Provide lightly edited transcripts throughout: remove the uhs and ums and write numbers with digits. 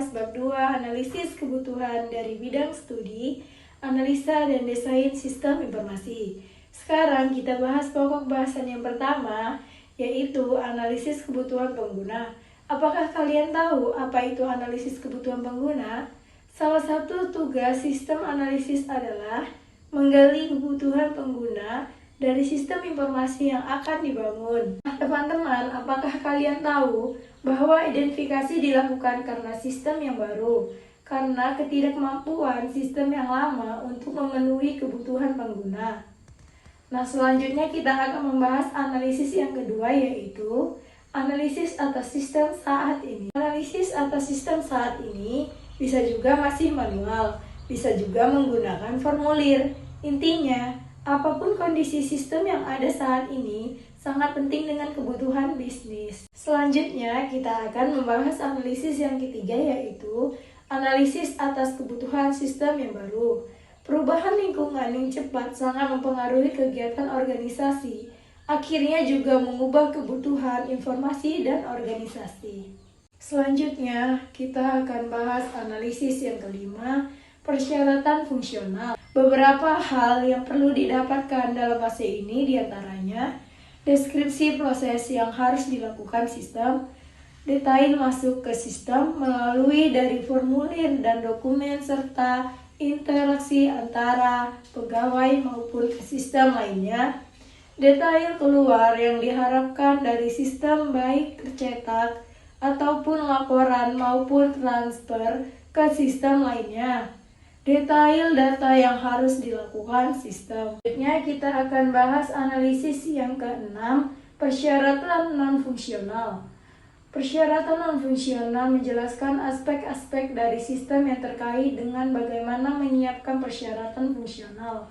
membahas bab 2 analisis kebutuhan dari bidang studi, analisa dan desain sistem informasi. Sekarang kita bahas pokok bahasan yang pertama, yaitu analisis kebutuhan pengguna. Apakah kalian tahu apa itu analisis kebutuhan pengguna? Salah satu tugas sistem analisis adalah menggali kebutuhan pengguna dari sistem informasi yang akan dibangun. Teman-teman, apakah kalian tahu bahwa identifikasi dilakukan karena sistem yang baru? Karena ketidakmampuan sistem yang lama untuk memenuhi kebutuhan pengguna. Nah, selanjutnya kita akan membahas analisis yang kedua, yaitu analisis atas sistem saat ini. Analisis atas sistem saat ini bisa juga masih manual, bisa juga menggunakan formulir. Intinya, apapun kondisi sistem yang ada saat ini sangat penting dengan kebutuhan bisnis. Selanjutnya, kita akan membahas analisis yang ketiga, yaitu analisis atas kebutuhan sistem yang baru. Perubahan lingkungan yang cepat sangat mempengaruhi kegiatan organisasi, akhirnya juga mengubah kebutuhan informasi dan organisasi. Selanjutnya, kita akan bahas analisis yang kelima, persyaratan fungsional. Beberapa hal yang perlu didapatkan dalam fase ini diantaranya deskripsi proses yang harus dilakukan sistem, detail masuk ke sistem melalui dari formulir dan dokumen, serta interaksi antara pegawai maupun ke sistem lainnya, detail keluar yang diharapkan dari sistem baik tercetak ataupun laporan maupun transfer ke sistem lainnya, detail data yang harus dilakukan sistem. Selanjutnya kita akan bahas analisis yang keenam, persyaratan non-fungsional. Persyaratan non-fungsional menjelaskan aspek-aspek dari sistem yang terkait dengan bagaimana menyiapkan persyaratan fungsional.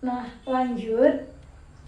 Nah, lanjut,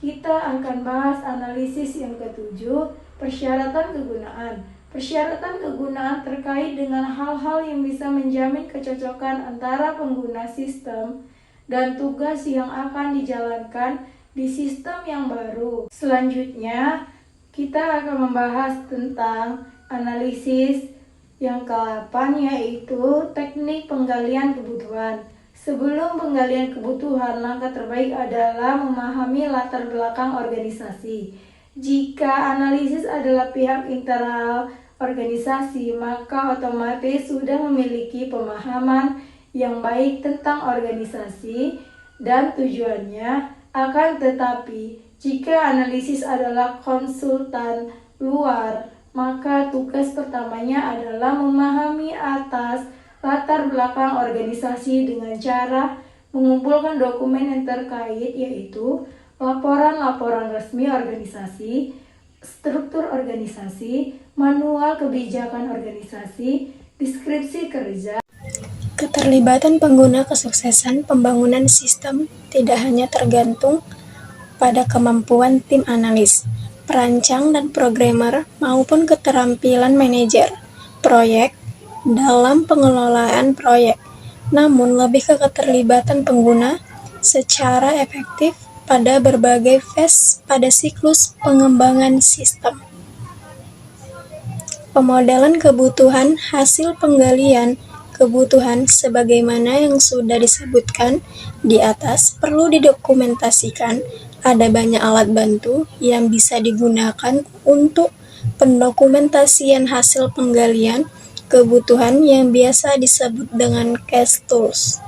kita akan bahas analisis yang ketujuh, persyaratan kegunaan. Persyaratan kegunaan terkait dengan hal-hal yang bisa menjamin kecocokan antara pengguna sistem dan tugas yang akan dijalankan di sistem yang baru. Selanjutnya, kita akan membahas tentang analisis yang ke-8, yaitu teknik penggalian kebutuhan. Sebelum penggalian kebutuhan, langkah terbaik adalah memahami latar belakang organisasi. Jika analisis adalah pihak internal organisasi, maka otomatis sudah memiliki pemahaman yang baik tentang organisasi dan tujuannya. Akan tetapi, jika analisis adalah konsultan luar, maka tugas pertamanya adalah memahami atas latar belakang organisasi dengan cara mengumpulkan dokumen yang terkait, yaitu laporan-laporan resmi organisasi, struktur organisasi, manual kebijakan organisasi, deskripsi kerja. Keterlibatan pengguna kesuksesan pembangunan sistem tidak hanya tergantung pada kemampuan tim analis, perancang dan programmer maupun keterampilan manajer proyek dalam pengelolaan proyek, namun lebih ke keterlibatan pengguna secara efektif pada berbagai fase pada siklus pengembangan sistem. Pemodelan kebutuhan hasil penggalian kebutuhan sebagaimana yang sudah disebutkan di atas perlu didokumentasikan. Ada banyak alat bantu yang bisa digunakan untuk pendokumentasian hasil penggalian kebutuhan yang biasa disebut dengan case tools.